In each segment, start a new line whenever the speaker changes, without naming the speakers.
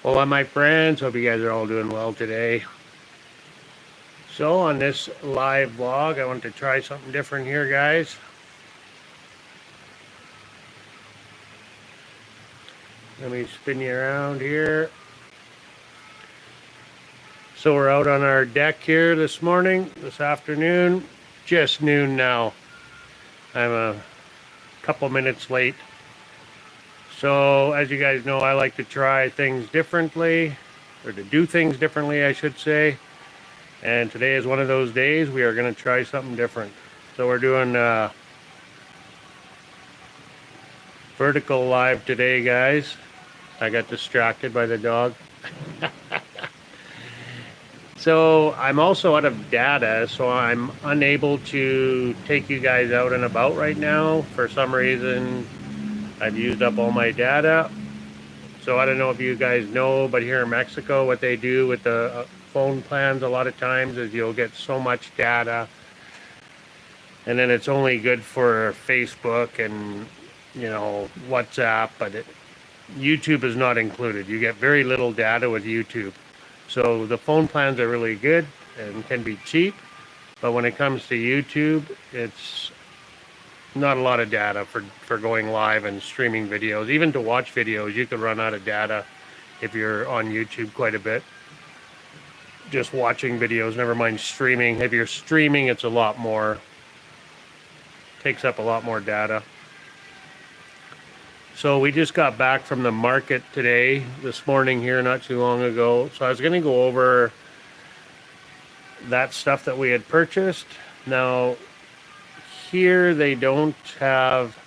Hola my friends, hope you guys are all doing well today. So on this live vlog, I want to try something different here, guys. Let me spin you around here. So we're out on our deck here this afternoon, just noon now. I'm a couple minutes late. So as you guys know, I like to try things differently, or to do things differently, I should say. And today is one of those days we are going to try something different. So we're doing vertical live today, guys. I got distracted by the dog. So I'm also out of data, so I'm unable to take you guys out and about right now. For some reason, I've used up all my data. So I don't know if you guys know, but here in Mexico, what they do with the phone plans a lot of times is you'll get so much data, and then it's only good for Facebook and, you know, WhatsApp, but YouTube is not included. You get very little data with YouTube. So the phone plans are really good and can be cheap, but when it comes to YouTube, it's not a lot of data for going live and streaming videos. Even to watch videos, you could run out of data if you're on YouTube quite a bit. Just watching videos, never mind streaming. If you're streaming, it's a lot more, takes up a lot more data. So we just got back from the market this morning here, not too long ago. So I was going to go over that stuff that we had purchased. Now, here they don't have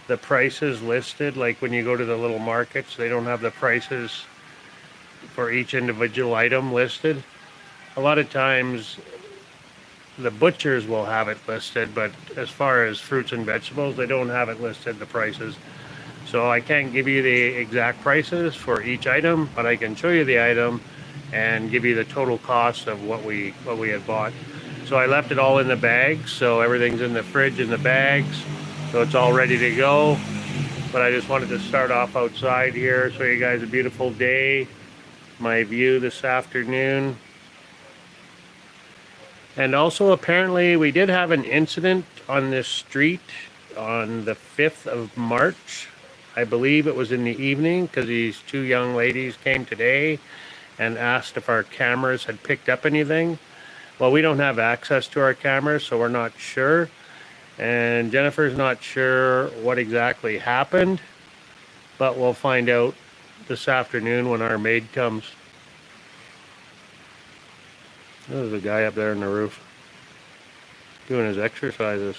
the prices listed. Like when you go to the little markets, they don't have the prices for each individual item listed. A lot of times the butchers will have it listed, but as far as fruits and vegetables, they don't have it listed, the prices. So I can't give you the exact prices for each item, but I can show you the item and give you the total cost of what we had bought. So I left it all in the bags, so everything's in the fridge in the bags, so it's all ready to go. But I just wanted to start off outside here, show you guys a beautiful day, my view this afternoon. And also apparently we did have an incident on this street on the 5th of March. I believe it was in the evening, because these two young ladies came today and asked if our cameras had picked up anything. Well, we don't have access to our cameras, so we're not sure. And Jennifer's not sure what exactly happened, but we'll find out this afternoon when our maid comes. There's a guy up there on the roof doing his exercises,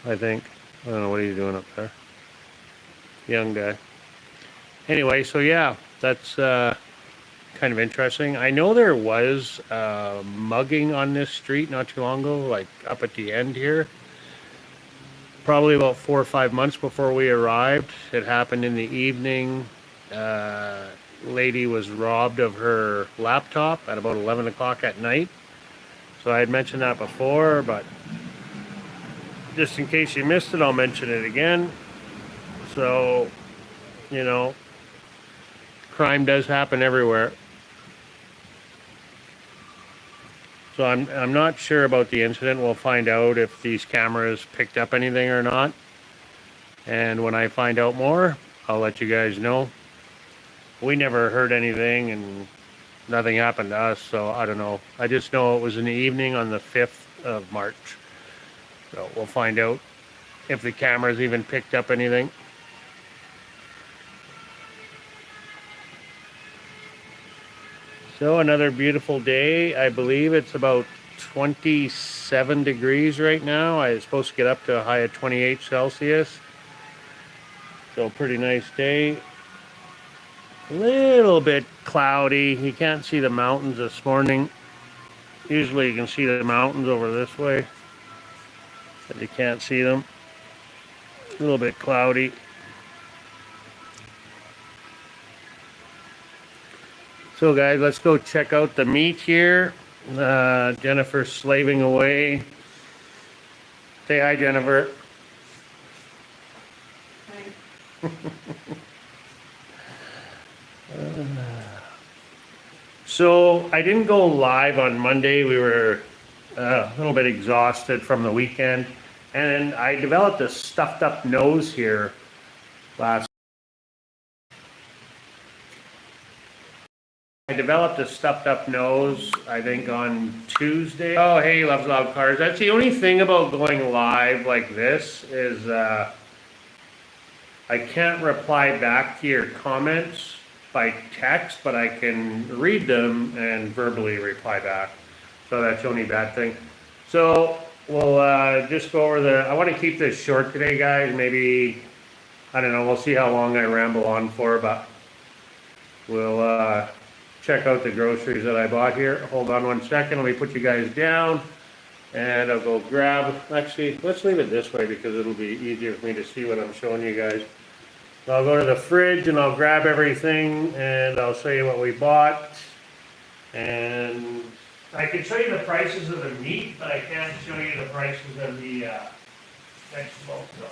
I think. I don't know what he's doing up there. Young guy. Anyway, so yeah, that's kind of interesting. I know there was mugging on this street not too long ago, like up at the end here. Probably about 4 or 5 months before we arrived. It happened in the evening. Lady was robbed of her laptop at about 11 o'clock at night. So I had mentioned that before, but just in case you missed it, I'll mention it again. So, you know, crime does happen everywhere. So I'm not sure about the incident. We'll find out if these cameras picked up anything or not. And when I find out more, I'll let you guys know. We never heard anything and nothing happened to us, so I don't know. I just know it was in the evening on the 5th of March. So we'll find out if the cameras even picked up anything. So another beautiful day. I believe it's about 27 degrees right now. I was supposed to get up to a high of 28 Celsius. So pretty nice day. A little bit cloudy. You can't see the mountains this morning. Usually you can see the mountains over this way, but you can't see them. A little bit cloudy. So guys, let's go check out the meat here. Jennifer's slaving away. Say hi, Jennifer.
Hi.
So I didn't go live on Monday. We were a little bit exhausted from the weekend, and I developed a stuffed up nose here last. I developed a stuffed up nose, I think, on Tuesday. Oh, hey, Loves Loud Cars. That's the only thing about going live like this is I can't reply back to your comments by text, but I can read them and verbally reply back. So that's the only bad thing. So we'll just go over I want to keep this short today, guys. Maybe, I don't know, we'll see how long I ramble on for, but we'll check out the groceries that I bought here. Hold on one second. Let me put you guys down and I'll go grab, actually, let's leave it this way because it'll be easier for me to see what I'm showing you guys. I'll go to the fridge and I'll grab everything and I'll show you what we bought. And I can show you the prices of the meat, but I can't show you the prices of the vegetables. So.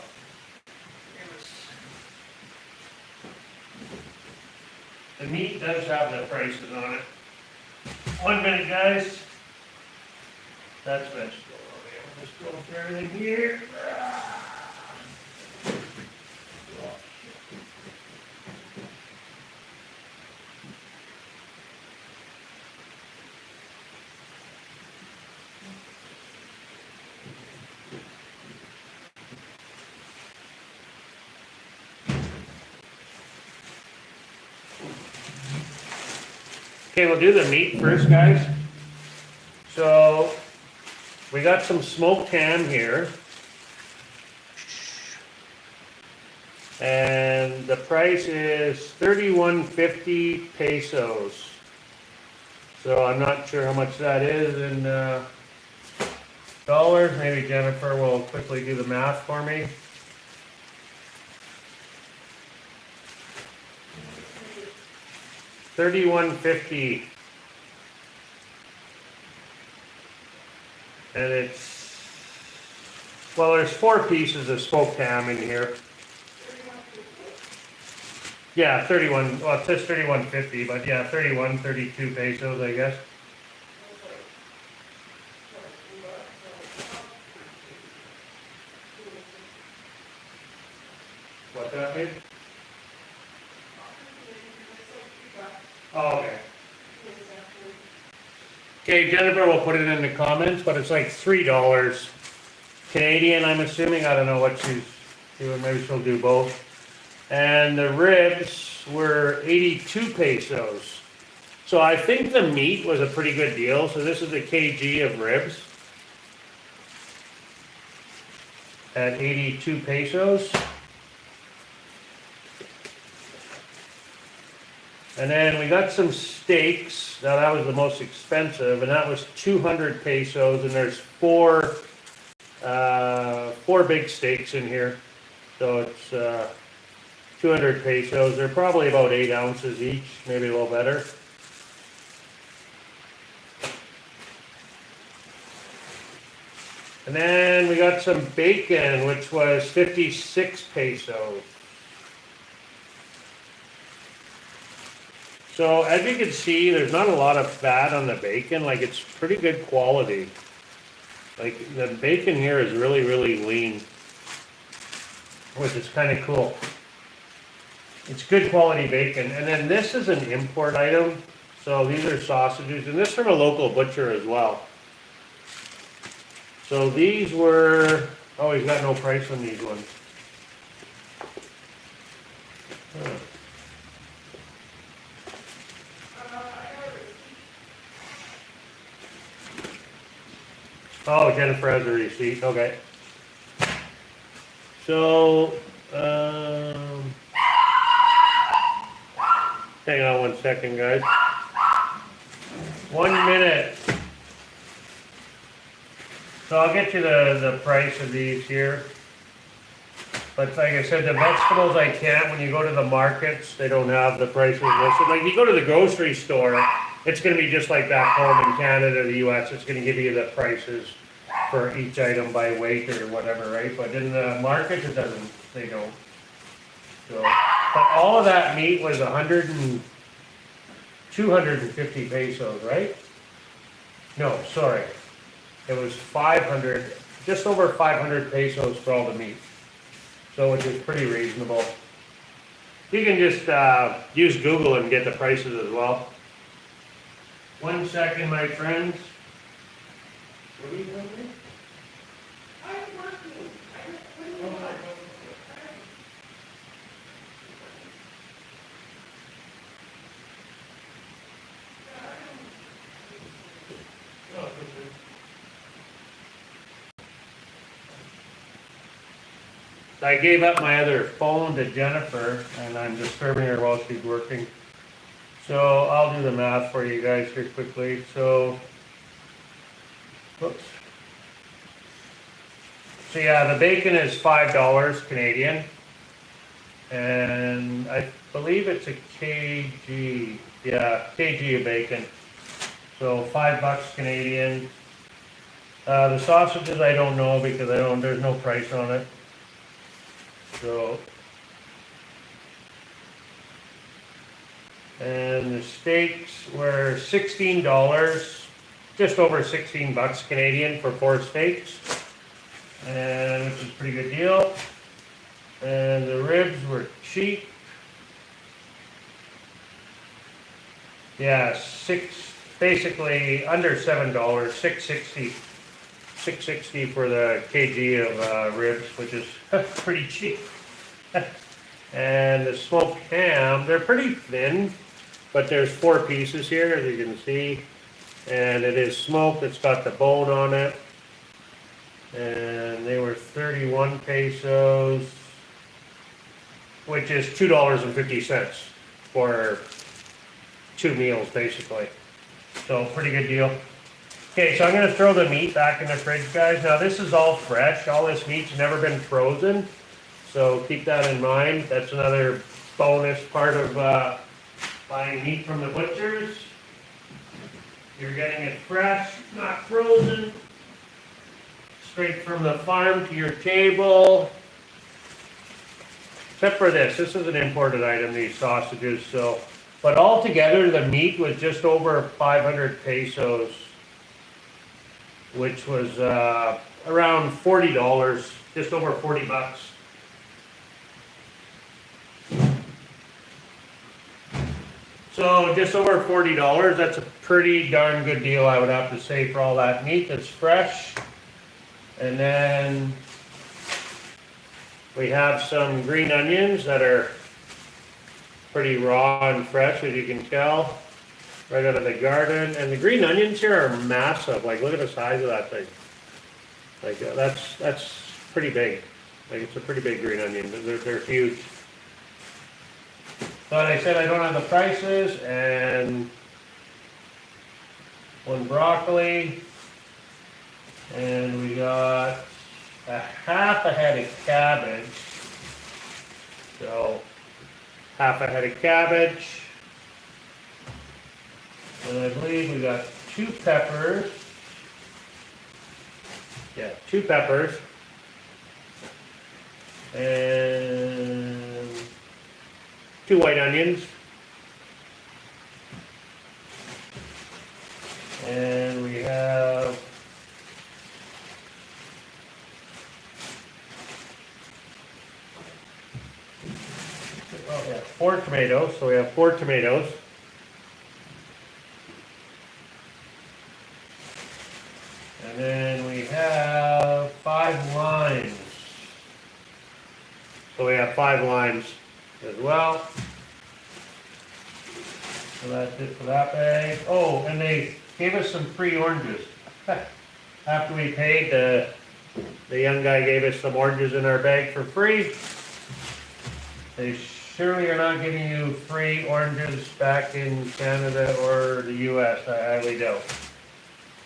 The meat does have the prices on it. 1 minute, guys. That's vegetable. Okay, we'll just go through everything here. Okay, we'll do the meat first, guys. So we got some smoked ham here. And the price is 31.50 pesos. So I'm not sure how much that is in dollars. Maybe Jennifer will quickly do the math for me. $31.50, and it's, well, there's 4 pieces of smoked ham in here. Yeah, 31. Well, it says 31.50, but yeah, 32 pesos, I guess. What's that mean? Oh, okay. Okay, Jennifer will put it in the comments, but it's like $3 Canadian, I'm assuming. I don't know what she's doing. Maybe she'll do both. And the ribs were 82 pesos. So I think the meat was a pretty good deal. So this is a kg of ribs at 82 pesos. And then we got some steaks. Now that was the most expensive, and that was 200 pesos. And there's four big steaks in here, so it's 200 pesos. They're probably about 8 ounces each, maybe a little better. And then we got some bacon, which was 56 pesos. So as you can see, there's not a lot of fat on the bacon. Like, it's pretty good quality. Like, the bacon here is really, really lean, which is kind of cool. It's good quality bacon. And then this is an import item. So these are sausages, and this from a local butcher as well. So these were, oh, he's got no price on these ones. Huh. Oh, Jennifer has a receipt. Okay. So, hang on 1 second, guys. 1 minute. So I'll get you the price of these here. But like I said, the vegetables I can't. When you go to the markets, they don't have the prices listed. Like, you go to the grocery store, it's going to be just like back home in Canada or the US. It's going to give you the prices for each item by weight or whatever, right? But in the market, they don't. So, but all of that meat was 100 and 250 pesos, right? No, sorry. It was 500, just over 500 pesos for all the meat. So which is pretty reasonable. You can just use Google and get the prices as well. 1 second, my friends. What are you doing? I'm working. I gave up my other phone to Jennifer, and I'm disturbing her while she's working. So I'll do the math for you guys here quickly. So, whoops. So yeah, the bacon is $5 Canadian, and I believe it's a kg. Yeah, kg of bacon. So $5 Canadian. The sausages I don't know because there's no price on it. So, and the steaks were $16, just over $16 Canadian for 4 steaks, and which is a pretty good deal. And the ribs were cheap. Yeah, basically under $7, $6.60 for the kg of ribs, which is pretty cheap. And the smoked ham, they're pretty thin, but there's 4 pieces here, as you can see. And it is smoked, it's got the bone on it. And they were 31 pesos, which is $2.50 for 2 meals, basically. So, pretty good deal. Okay, so I'm going to throw the meat back in the fridge, guys. Now, this is all fresh. All this meat's never been frozen. So, keep that in mind. That's another bonus part of buying meat from the butchers. You're getting it fresh, not frozen. Straight from the farm to your table. Except for this. This is an imported item, these sausages. So, but altogether, the meat was just over 500 pesos. Which was around $40, just over 40 bucks. So just over $40, that's a pretty darn good deal, I would have to say, for all that meat that's fresh. And then we have some green onions that are pretty raw and fresh, as you can tell. Right out of the garden, and the green onions here are massive. Like, look at the size of that thing. Like, that's pretty big. Like, it's a pretty big green onion. They're huge. But I said I don't have the prices, and 1 broccoli, and we got a half a head of cabbage. So, half a head of cabbage. And I believe we got 2 peppers. Yeah, 2 peppers. And 2 white onions. And we have oh yeah, 4 tomatoes. So we have 4 tomatoes. And then we have 5 limes. So we have 5 limes as well. So that's it for that bag. Oh, and they gave us some free oranges. After we paid, the young guy gave us some oranges in our bag for free. They surely are not giving you free oranges back in Canada or the US. I highly doubt.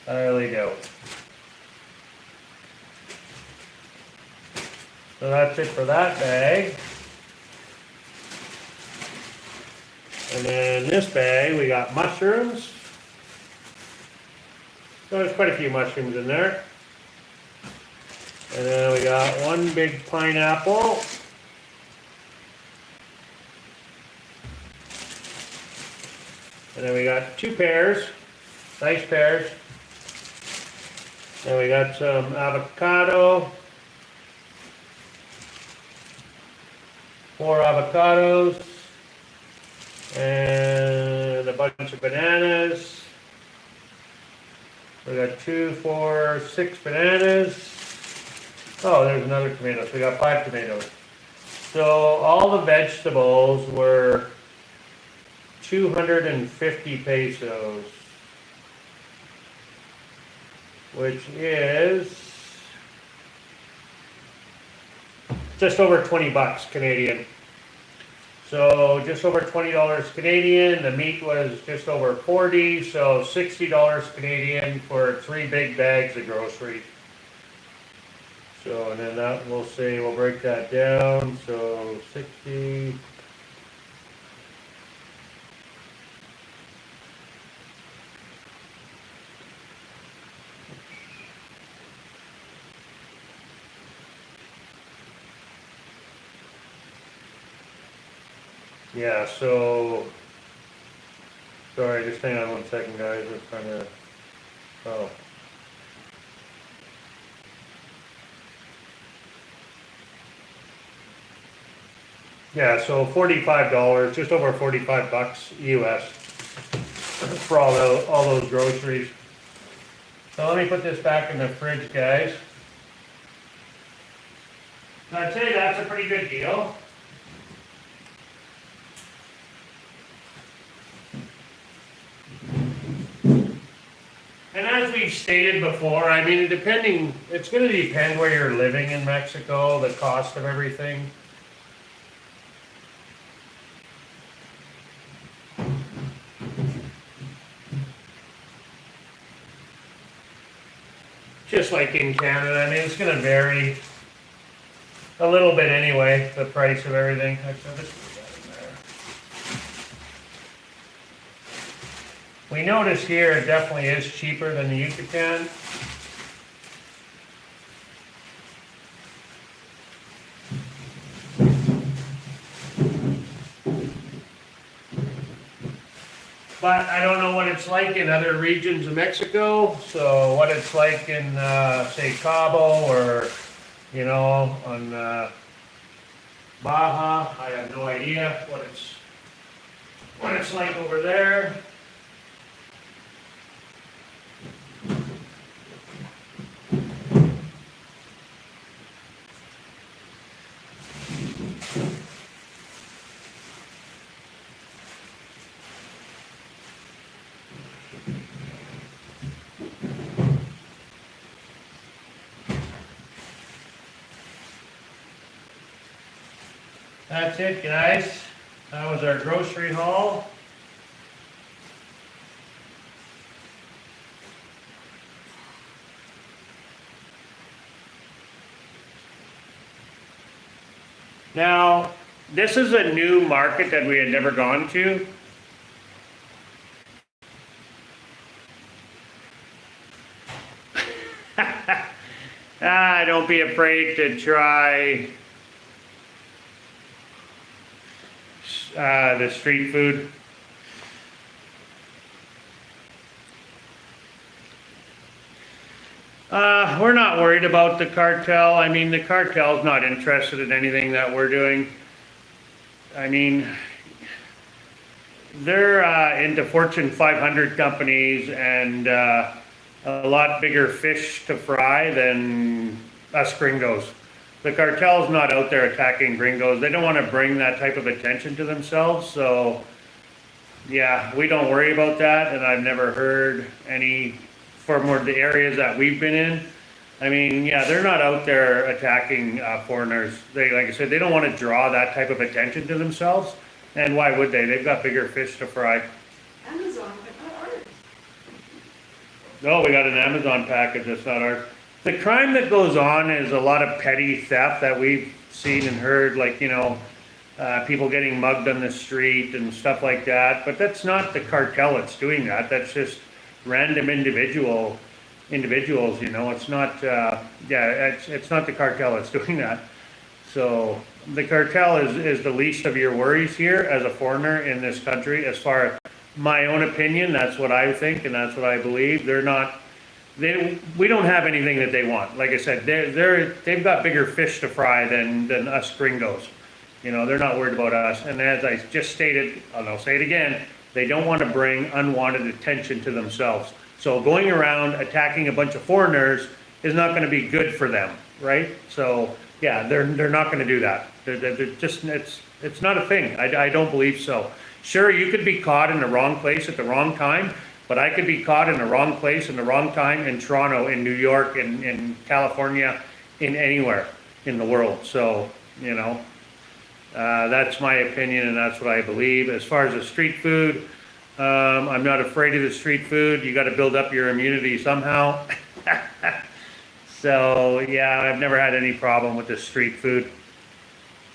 I highly doubt. So that's it for that bag. And then this bag, we got mushrooms. So there's quite a few mushrooms in there. And then we got 1 big pineapple. And then we got 2 pairs, nice pairs. And we got some avocado, 4 avocados, and a bunch of bananas. We got 2, 4, 6 bananas. Oh, there's another tomato, so we got 5 tomatoes. So all the vegetables were 250 pesos, which is just over 20 bucks Canadian. So just over $20 Canadian. The meat was just over 40, so $60 Canadian for 3 big bags of groceries. So, and then that we'll say, we'll break that down. So 60. Yeah, so, sorry, just hang on 1 second, guys. We're trying to, oh. Yeah, so $45, just over 45 bucks US for all those groceries. So let me put this back in the fridge, guys. So I'd say that's a pretty good deal. And as we've stated before, I mean, it's going to depend where you're living in Mexico, the cost of everything. Just like in Canada, I mean, it's going to vary a little bit anyway, the price of everything. We notice here it definitely is cheaper than the Yucatan. But I don't know what it's like in other regions of Mexico. So what it's like in, say, Cabo or, you know, on Baja, I have no idea what it's like over there. That's it, guys. That was our grocery haul. Now, this is a new market that we had never gone to. Don't be afraid to try the street food. We're not worried about the cartel. I mean, the cartel's not interested in anything that we're doing. I mean, they're into Fortune 500 companies and a lot bigger fish to fry than us gringos. The cartel's not out there attacking gringos. They don't want to bring that type of attention to themselves. So, yeah, we don't worry about that. And I've never heard any from the areas that we've been in. I mean, yeah, they're not out there attacking foreigners. They, like I said, they don't want to draw that type of attention to themselves. And why would they? They've got bigger fish to fry.
Amazon, not ours.
No, we got an Amazon package. That's not ours. The crime that goes on is a lot of petty theft that we've seen and heard, like, you know, people getting mugged on the street and stuff like that. But that's not the cartel that's doing that. That's just random individuals, you know. It's not, it's not the cartel that's doing that. So the cartel is the least of your worries here as a foreigner in this country as far my own opinion. That's what I think, and that's what I believe. We don't have anything that they want. Like I said, they've got bigger fish to fry than us gringos. You know, they're not worried about us. And as I just stated, and I'll say it again, they don't want to bring unwanted attention to themselves. So going around attacking a bunch of foreigners is not going to be good for them, right? So yeah, they're not going to do that. They're just, it's not a thing. I don't believe so. Sure, you could be caught in the wrong place at the wrong time, but I could be caught in the wrong place in the wrong time in Toronto, in New York, in California, in anywhere in the world. So, you know, that's my opinion, and that's what I believe. As far as the street food, I'm not afraid of the street food. You got to build up your immunity somehow. So yeah, I've never had any problem with the street food.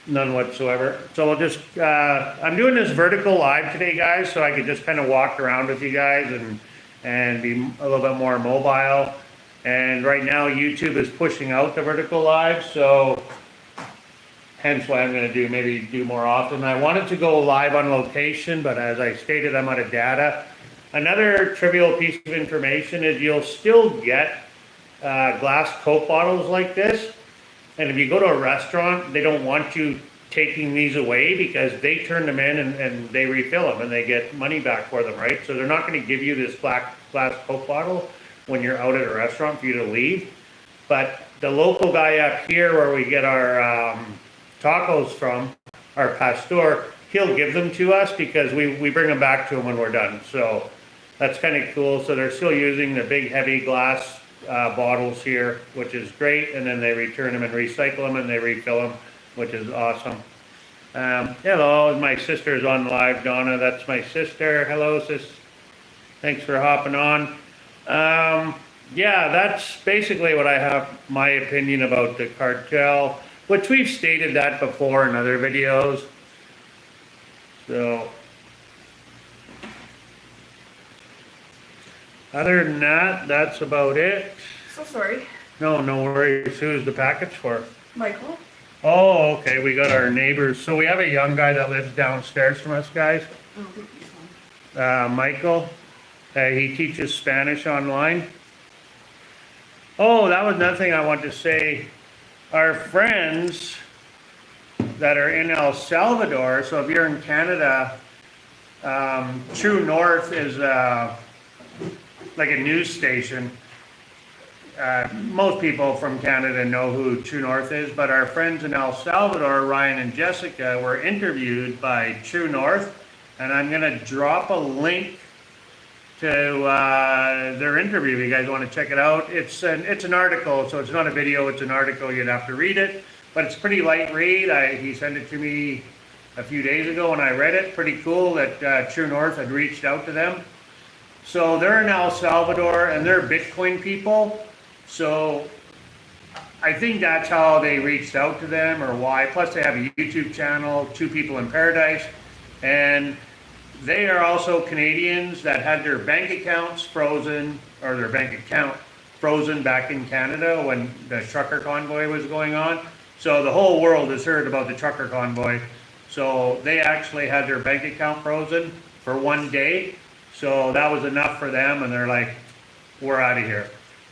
None whatsoever. So we'll just, I'm doing this vertical live today, guys, so I could just kind of walk around with you guys and be a little bit more mobile. And right now YouTube is pushing out the vertical live, so hence why I'm going to maybe do more often. I wanted to go live on location, but as I stated, I'm out of data. Another trivial piece of information is you'll still get glass Coke bottles like this. And if you go to a restaurant, they don't want you taking these away because they turn them in and they refill them and they get money back for them, right? So they're not going to give you this glass Coke bottle when you're out at a restaurant for you to leave. But the local guy up here where we get our tacos from, our pastor, he'll give them to us because we bring them back to him when we're done. So that's kind of cool. So they're still using the big heavy glass bottles here, which is great, and then they return them and recycle them and they refill them, which is awesome. Hello, my sister's on live, Donna. That's my sister. Hello, sis. Thanks for hopping on. Yeah, that's basically what I have my opinion about the cartel, which we've stated that before in other videos. So other than that, that's about it.
So sorry.
No worries. Who's the package for?
Michael?
Oh, okay. We got our neighbors. So we have a young guy that lives downstairs from us, guys.
Oh, I think he's on.
Michael. He teaches Spanish online. Oh, that was another thing I want to say. Our friends that are in El Salvador, so if you're in Canada, True North is like a news station. Most people from Canada know who True North is, but our friends in El Salvador, Ryan and Jessica, were interviewed by True North, and I'm going to drop a link to their interview. If you guys want to check it out, it's an article, so it's not a video, it's an article. You'd have to read it, but it's pretty light read. He sent it to me a few days ago, and I read it. Pretty cool that True North had reached out to them. So they're in El Salvador, and they're Bitcoin people. So I think that's how they reached out to them, or why. Plus they have a YouTube channel, Two People in Paradise. And they are also Canadians that had their bank accounts frozen, or their bank account frozen back in Canada when the trucker convoy was going on. So the whole world has heard about the trucker convoy. So they actually had their bank account frozen for one day. So that was enough for them, and they're like, we're out of here.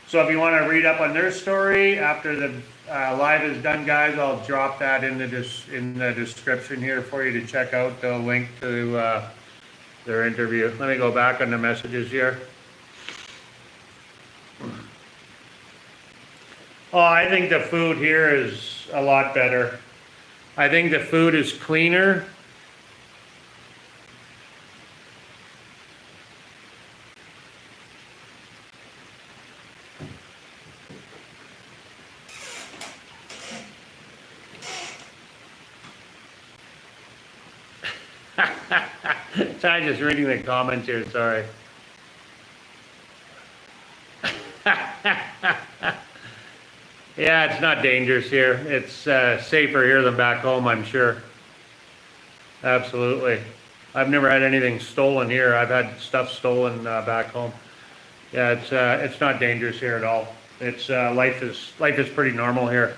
So if you want to read up on their story after the live is done, guys, I'll drop that in the description here for you to check out the link to their interview. Let me go back on the messages here. Oh, I think the food here is a lot better. I think the food is cleaner. I'm just reading the comments here, sorry. Yeah, it's not dangerous here. It's safer here than back home, I'm sure. Absolutely. I've never had anything stolen here. I've had stuff stolen back home. Yeah, it's not dangerous here at all. It's life is pretty normal here.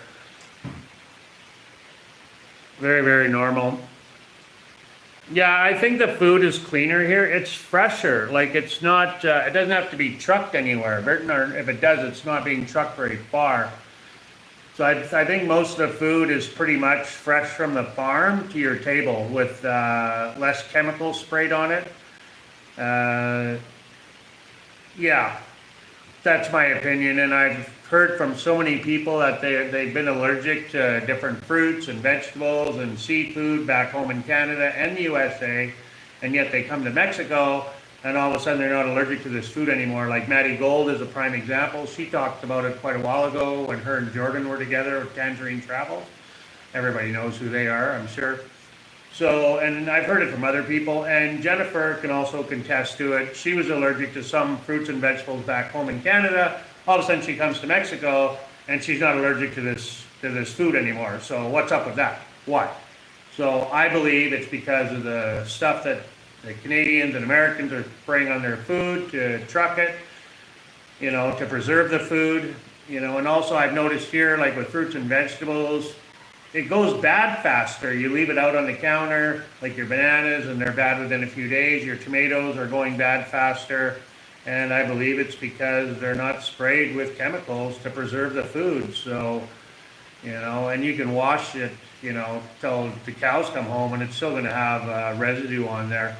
Very, very normal. Yeah, I think the food is cleaner here. It's fresher. Like it's not. It doesn't have to be trucked anywhere. Or if it does, it's not being trucked very far. So I think most of the food is pretty much fresh from the farm to your table with less chemicals sprayed on it. Uh, yeah, that's my opinion, and I've heard from so many people that they've been allergic to different fruits and vegetables and seafood back home in Canada and the USA, and yet they come to Mexico and all of a sudden they're not allergic to this food anymore. Like Maddie Gold is a prime example. She talked about it quite a while ago when her and Jordan were together with Tangerine Travels. Everybody knows who they are, I'm sure. So, and I've heard it from other people, and Jennifer can also contest to it. She was allergic to some fruits and vegetables back home in Canada. All of a sudden she comes to Mexico and she's not allergic to this food anymore. So what's up with that? Why? So I believe it's because of the stuff that the Canadians and Americans are spraying on their food to truck it, to preserve the food, and also I've noticed here, like with fruits and vegetables, it goes bad faster. You leave it out on the counter, like your bananas, and they're bad within a few days. Your tomatoes are going bad faster. And I believe it's because they're not sprayed with chemicals to preserve the food. So, and you can wash it, till the cows come home and it's still going to have residue on there.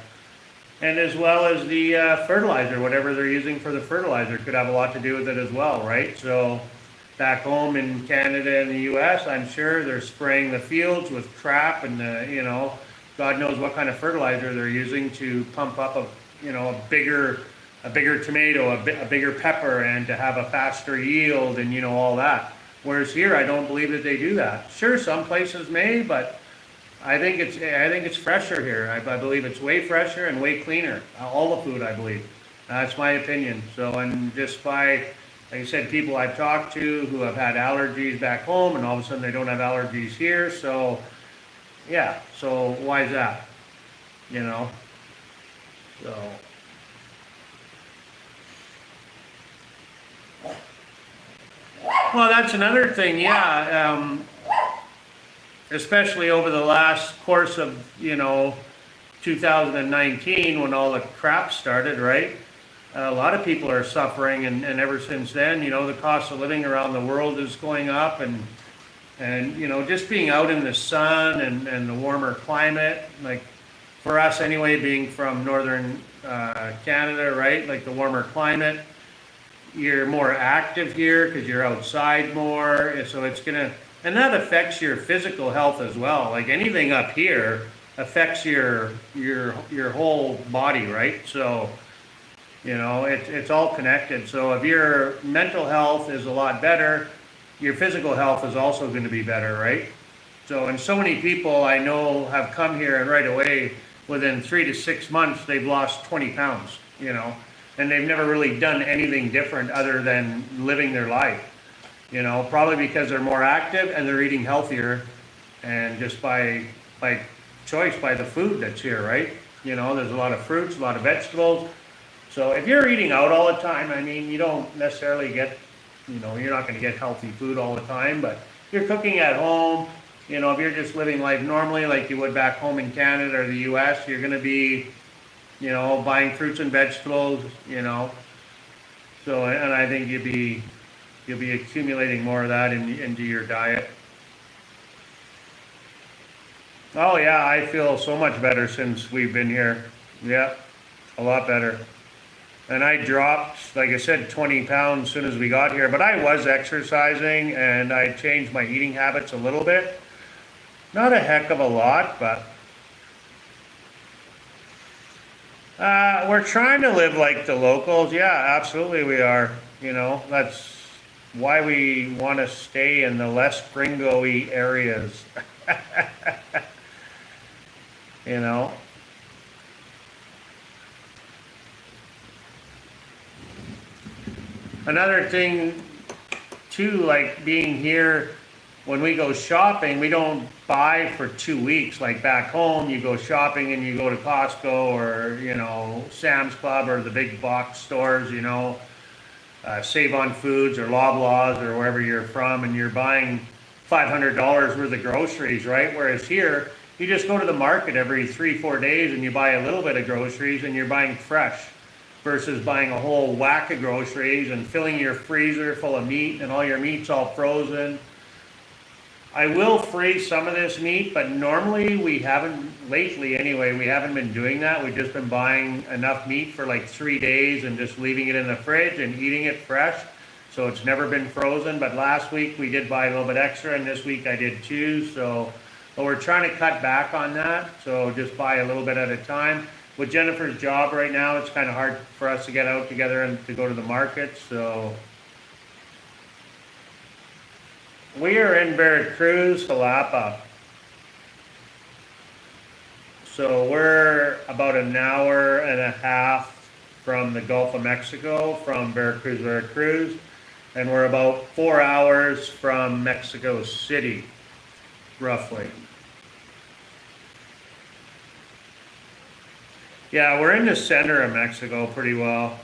And as well as the fertilizer, whatever they're using for the fertilizer could have a lot to do with it as well, right? So back home in Canada and the US, I'm sure they're spraying the fields with crap and, God knows what kind of fertilizer they're using to pump up a bigger tomato, a bigger pepper, and to have a faster yield and, all that. Whereas here, I don't believe that they do that. Sure, some places may, but I think it's fresher here. I believe it's way fresher and way cleaner. All the food, I believe. That's my opinion. So, and just by, like I said, people I've talked to who have had allergies back home, and all of a sudden they don't have allergies here. So, yeah. So why is that? So. Well, that's another thing. Yeah. Especially over the last course of 2019, when all the crap started, right? A lot of people are suffering, and ever since then, the cost of living around the world is going up, and just being out in the sun and the warmer climate, like for us anyway, being from northern Canada, right? Like the warmer climate, you're more active here because you're outside more, so it's gonna, and that affects your physical health as well. Like anything up here affects your whole body, right? So it's all connected. So if your mental health is a lot better, your physical health is also going to be better, right? So, and so many people I know have come here and right away, within 3 to 6 months, they've lost 20 pounds, and they've never really done anything different other than living their life, probably because they're more active and they're eating healthier, and just by choice, by the food that's here, right? There's a lot of fruits, a lot of vegetables. So if you're eating out all the time, I mean, you don't necessarily get, you're not going to get healthy food all the time, but you're cooking at home, if you're just living life normally like you would back home in Canada or the US, you're going to be, buying fruits and vegetables, so, and I think you'll be accumulating more of that into your diet. Oh yeah, I feel so much better since we've been here. Yeah, a lot better. And I dropped, like I said, 20 pounds as soon as we got here, but I was exercising and I changed my eating habits a little bit. Not a heck of a lot, but we're trying to live like the locals. Yeah, absolutely we are. That's why we want to stay in the less gringo-y areas. Another thing too, like being here, when we go shopping, we don't buy for 2 weeks. Like back home, you go shopping and you go to Costco or, Sam's Club or the big box stores, Save on Foods or Loblaws or wherever you're from, and you're buying $500 worth of groceries, right? Whereas here, You just go to the market every 3-4 days and you buy a little bit of groceries, and you're buying fresh versus buying a whole whack of groceries and filling your freezer full of meat and all your meat's all frozen. I will freeze some of this meat, but normally we haven't, lately anyway, we haven't been doing that. We've just been buying enough meat for like 3 days and just leaving it in the fridge and eating it fresh. So it's never been frozen, but last week we did buy a little bit extra, and this week I did too. So, but we're trying to cut back on that. So just buy a little bit at a time. With Jennifer's job right now, it's kind of hard for us to get out together and to go to the market. So we are in Veracruz, Xalapa. So we're about an hour and a half from the Gulf of Mexico, from Veracruz, and we're about 4 hours from Mexico City, roughly. Yeah, we're in the center of Mexico pretty well.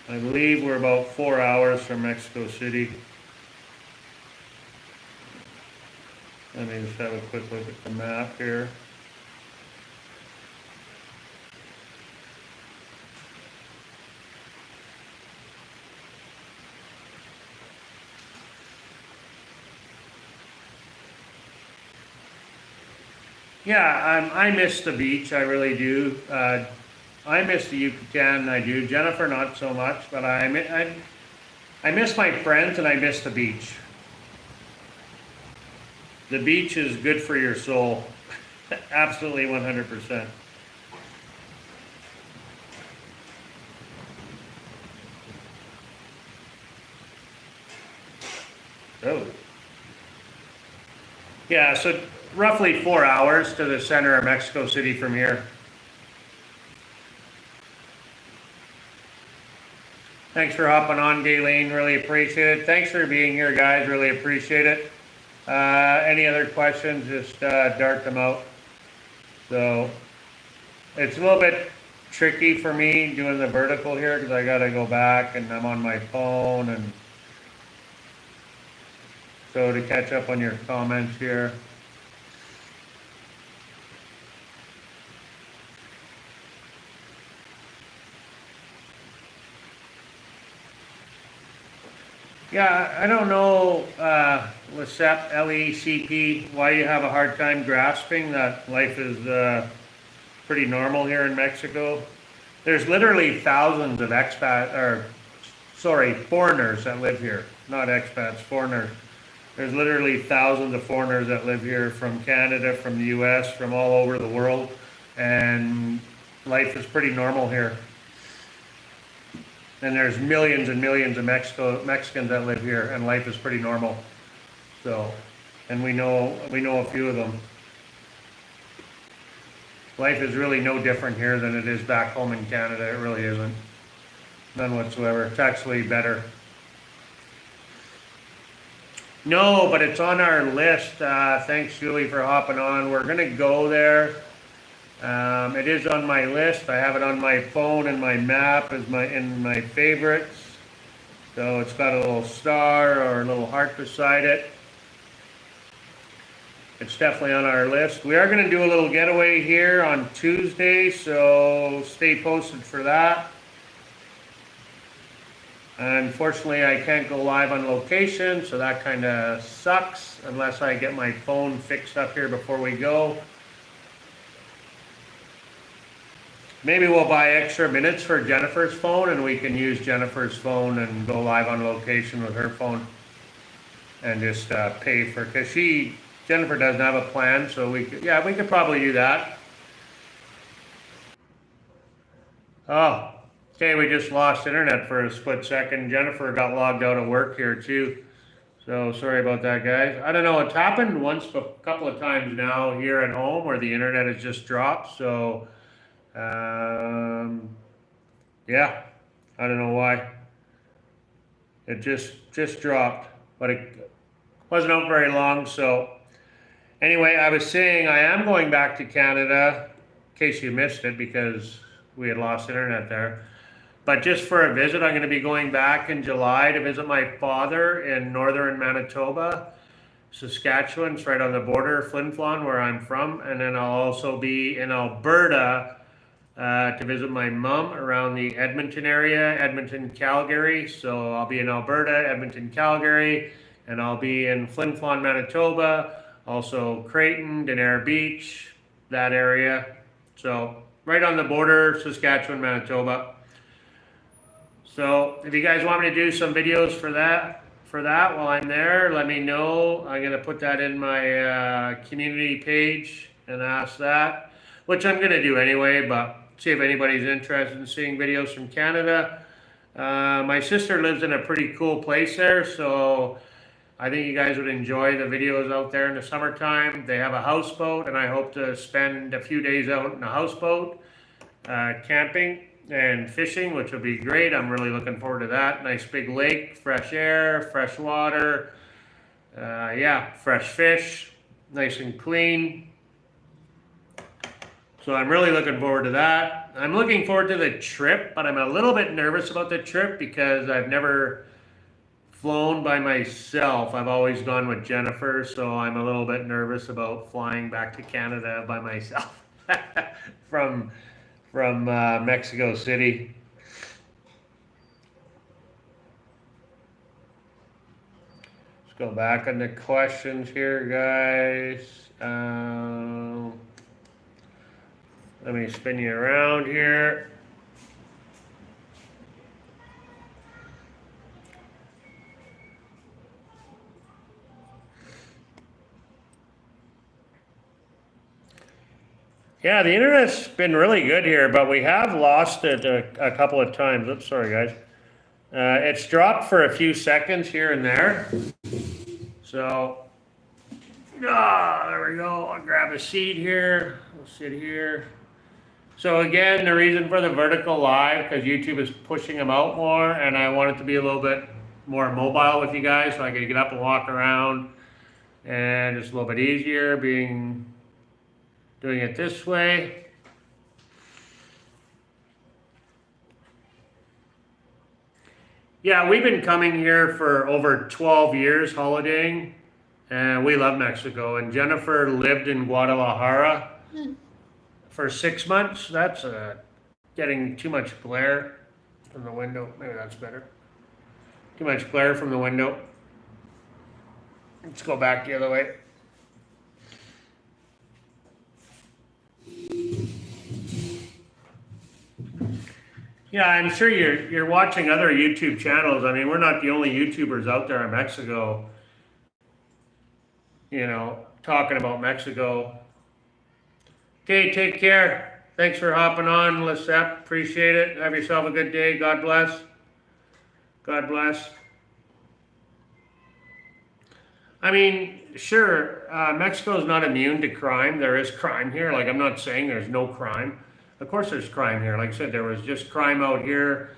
I believe we're about 4 hours from Mexico City. Let me just have a quick look at the map here. Yeah, I miss the beach, I really do. I miss the Yucatan, I do. Jennifer, not so much, but I miss my friends and I miss the beach. The beach is good for your soul. Absolutely 100%. Oh. Yeah, so roughly 4 hours to the center of Mexico City from here. Thanks for hopping on, Gayleen. Really appreciate it. Thanks for being here, guys. Really appreciate it. Any other questions, just dart them out. So it's a little bit tricky for me doing the vertical here because I got to go back and I'm on my phone. And so to catch up on your comments here. Yeah, I don't know, Lecep, L-E-C-P, why you have a hard time grasping that life is pretty normal here in Mexico. There's literally thousands of foreigners that live here, not expats, foreigners. There's literally thousands of foreigners that live here from Canada, from the US, from all over the world, and life is pretty normal here. And there's millions and millions of Mexicans that live here, and life is pretty normal. So, and we know a few of them. Life is really no different here than it is back home in Canada. It really isn't. None whatsoever. It's actually better. No, but it's on our list. Thanks, Julie, for hopping on. We're going to go there. It is on my list. I have it on my phone, and my map is in my favorites. So it's got a little star or a little heart beside it. It's definitely on our list. We are going to do a little getaway here on Tuesday, so stay posted for that. Unfortunately, I can't go live on location, so that kind of sucks unless I get my phone fixed up here before we go. Maybe we'll buy extra minutes for Jennifer's phone, and we can use Jennifer's phone and go live on location with her phone and just pay for, because Jennifer doesn't have a plan, so we could probably do that. Oh, okay, we just lost internet for a split second. Jennifer got logged out of work here too. So sorry about that, guys. I don't know, it's happened a couple of times now here at home where the internet has just dropped. So yeah, I don't know why. It just dropped, but it wasn't out very long. So anyway, I was saying I am going back to Canada, in case you missed it, because we had lost internet there. But just for a visit, I'm going to be going back in July to visit my father in northern Manitoba. Saskatchewan. It's right on the border, Flin Flon, where I'm from. And then I'll also be in Alberta to visit my mom around the Edmonton area, Edmonton, Calgary. So I'll be in Alberta, Edmonton, Calgary, and I'll be in Flin Flon, Manitoba, also Creighton, Denair Beach, that area. So right on the border, Saskatchewan, Manitoba. So if you guys want me to do some videos for that while I'm there, let me know. I'm gonna put that in my community page and ask that, which I'm gonna do anyway, but see if anybody's interested in seeing videos from Canada. My sister lives in a pretty cool place there, so I think you guys would enjoy the videos out there in the summertime. They have a houseboat, and I hope to spend a few days out in a houseboat, camping and fishing, which will be great. I'm really looking forward to that. Nice big lake, fresh air, fresh water, yeah, fresh fish, nice and clean. So I'm really looking forward to that. I'm looking forward to the trip, but I'm a little bit nervous about the trip because I've never flown by myself. I've always gone with Jennifer, so I'm a little bit nervous about flying back to Canada by myself from Mexico City. Let's go back on the questions here, guys. Let me spin you around here. Yeah, the internet's been really good here, but we have lost it a couple of times. Oops, sorry guys. It's dropped for a few seconds here and there. So, there we go. I'll grab a seat here. I'll sit here. So again, the reason for the vertical live, because YouTube is pushing them out more, and I want it to be a little bit more mobile with you guys, so I can get up and walk around, and it's a little bit easier doing it this way. Yeah, we've been coming here for over 12 years holidaying, and we love Mexico. And Jennifer lived in Guadalajara for 6 months. That's getting too much glare from the window. Maybe that's better. Too much glare from the window. Let's go back the other way. Yeah, I'm sure you're watching other YouTube channels. I mean, we're not the only YouTubers out there in Mexico, talking about Mexico. Okay, take care. Thanks for hopping on, Lisette. Appreciate it. Have yourself a good day. God bless. God bless. I mean, sure, Mexico is not immune to crime. There is crime here. Like, I'm not saying there's no crime. Of course there's crime here. Like I said, there was just crime out here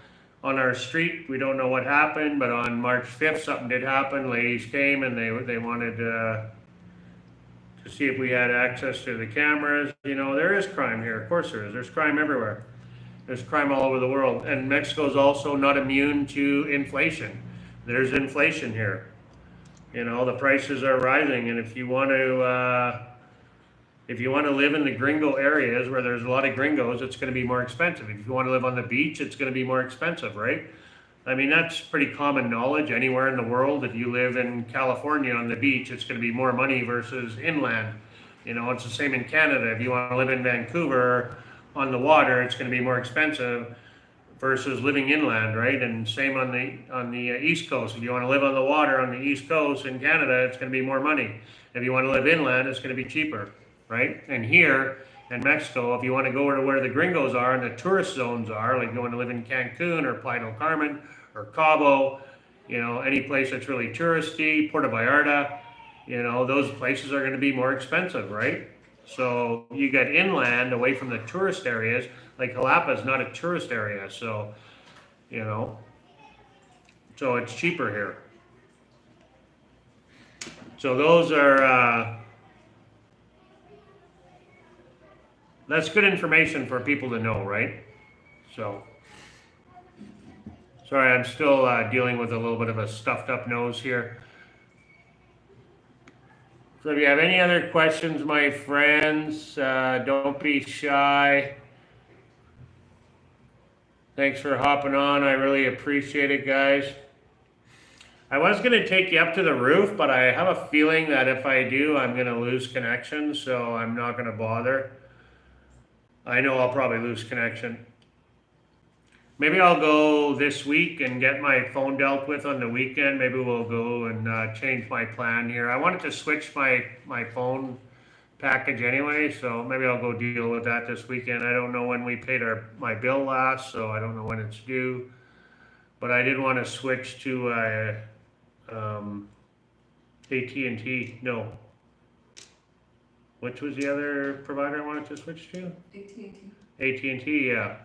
on our street. We don't know what happened, but on March 5th, something did happen. Ladies came and they wanted to see if we had access to the cameras. There is crime here. Of course there is. There's crime everywhere. There's crime all over the world. And Mexico is also not immune to inflation. There's inflation here. The prices are rising, and if you want to live in the gringo areas where there's a lot of gringos, it's going to be more expensive. If you want to live on the beach, it's going to be more expensive, right? I mean, that's pretty common knowledge anywhere in the world. If you live in California on the beach, it's going to be more money versus inland. It's the same in Canada. If you want to live in Vancouver on the water, it's going to be more expensive versus living inland, right? And same on the East Coast. If you want to live on the water on the East Coast in Canada, it's going to be more money. If you want to live inland, it's going to be cheaper, right? And here in Mexico, if you want to go to where the gringos are and the tourist zones are, like you want to live in Cancun or Playa del Carmen or Cabo, any place that's really touristy, Puerto Vallarta, those places are going to be more expensive, right? So you get inland away from the tourist areas. Like Xalapa is not a tourist area, so so it's cheaper here. So those are that's good information for people to know, right? So sorry, I'm still dealing with a little bit of a stuffed up nose here. So if you have any other questions, my friends, don't be shy. Thanks for hopping on. I really appreciate it, guys. I was going to take you up to the roof, but I have a feeling that if I do, I'm going to lose connection, so I'm not going to bother. I know I'll probably lose connection. Maybe I'll go this week and get my phone dealt with on the weekend. Maybe we'll go and change my plan here. I wanted to switch my phone package anyway, so maybe I'll go deal with that this weekend. I don't know when we paid my bill last, so I don't know when it's due. But I did want to switch to AT&T. No. Which was the other provider I wanted to switch to?
AT&T.
AT&T, yeah.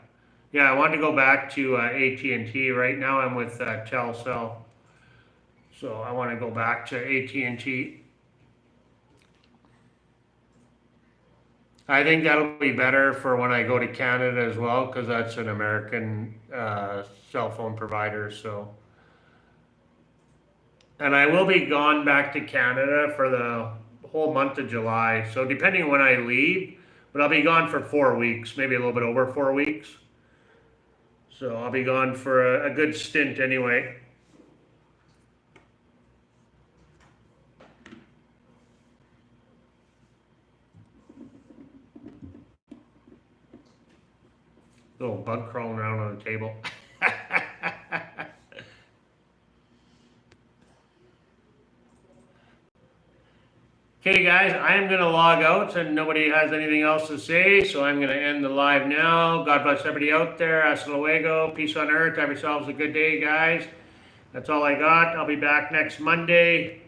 Yeah, I wanted to go back to AT&T. Right now I'm with Telcel. So I want to go back to AT&T. I think that'll be better for when I go to Canada as well, because that's an American cell phone provider. So, and I will be gone back to Canada for the whole month of July. So depending on when I leave, but I'll be gone for 4 weeks, maybe a little bit over 4 weeks. So I'll be gone for a good stint anyway. Little bug crawling around on the table. Okay guys, I am going to log out and nobody has anything else to say, so I'm going to end the live now. God bless everybody out there. Hasta luego. Peace on earth. Have yourselves a good day, guys. That's all I got. I'll be back next Monday.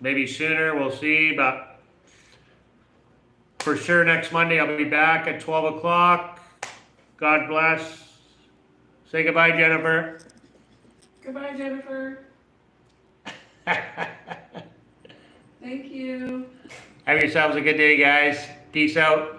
Maybe sooner. We'll see. But for sure next Monday I'll be back at 12 o'clock. God bless. Say goodbye, Jennifer.
Goodbye, Jennifer. Thank you.
Have yourselves a good day, guys. Peace out.